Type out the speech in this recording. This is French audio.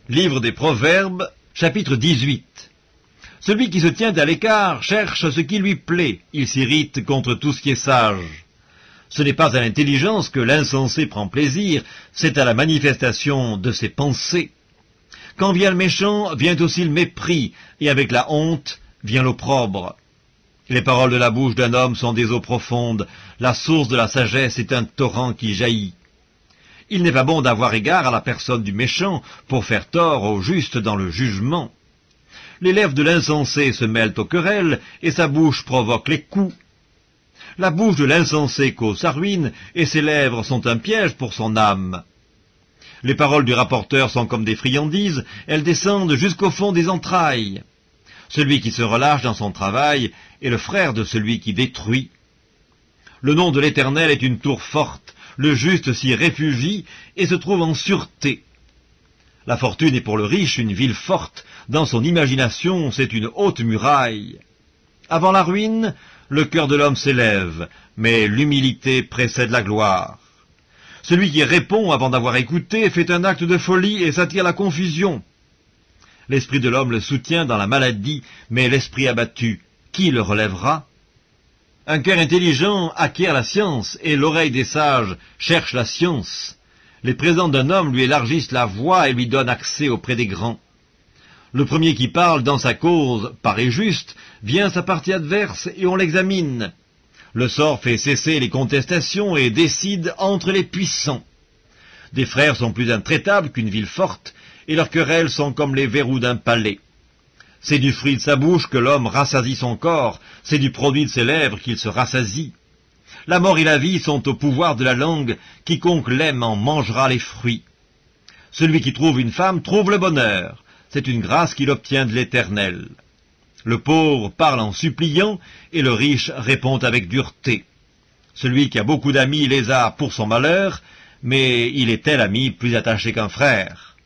Livre des Proverbes, chapitre 18. Celui qui se tient à l'écart cherche ce qui lui plaît, il s'irrite contre tout ce qui est sage. Ce n'est pas à l'intelligence que l'insensé prend plaisir, c'est à la manifestation de ses pensées. Quand vient le méchant, vient aussi le mépris, et avec la honte vient l'opprobre. Les paroles de la bouche d'un homme sont des eaux profondes, la source de la sagesse est un torrent qui jaillit. Il n'est pas bon d'avoir égard à la personne du méchant pour faire tort au juste dans le jugement. Les lèvres de l'insensé se mêlent aux querelles, et sa bouche provoque les coups. La bouche de l'insensé cause sa ruine, et ses lèvres sont un piège pour son âme. Les paroles du rapporteur sont comme des friandises, elles descendent jusqu'au fond des entrailles. Celui qui se relâche dans son travail est le frère de celui qui détruit. Le nom de l'Éternel est une tour forte, le juste s'y réfugie et se trouve en sûreté. La fortune est pour le riche une ville forte, dans son imagination c'est une haute muraille. Avant la ruine, le cœur de l'homme s'élève, mais l'humilité précède la gloire. Celui qui répond avant d'avoir écouté fait un acte de folie et s'attire la confusion. L'esprit de l'homme le soutient dans la maladie, mais l'esprit abattu, qui le relèvera? Un cœur intelligent acquiert la science, et l'oreille des sages cherche la science. Les présents d'un homme lui élargissent la voie et lui donnent accès auprès des grands. Le premier qui parle dans sa cause paraît juste, vient sa partie adverse et on l'examine. Le sort fait cesser les contestations et décide entre les puissants. Des frères sont plus intraitables qu'une ville forte, et leurs querelles sont comme les verrous d'un palais. C'est du fruit de sa bouche que l'homme rassasie son corps, c'est du produit de ses lèvres qu'il se rassasie. La mort et la vie sont au pouvoir de la langue, quiconque l'aime en mangera les fruits. Celui qui trouve une femme trouve le bonheur, c'est une grâce qu'il obtient de l'Éternel. Le pauvre parle en suppliant, et le riche répond avec dureté. Celui qui a beaucoup d'amis les a pour son malheur, mais il est tel ami plus attaché qu'un frère.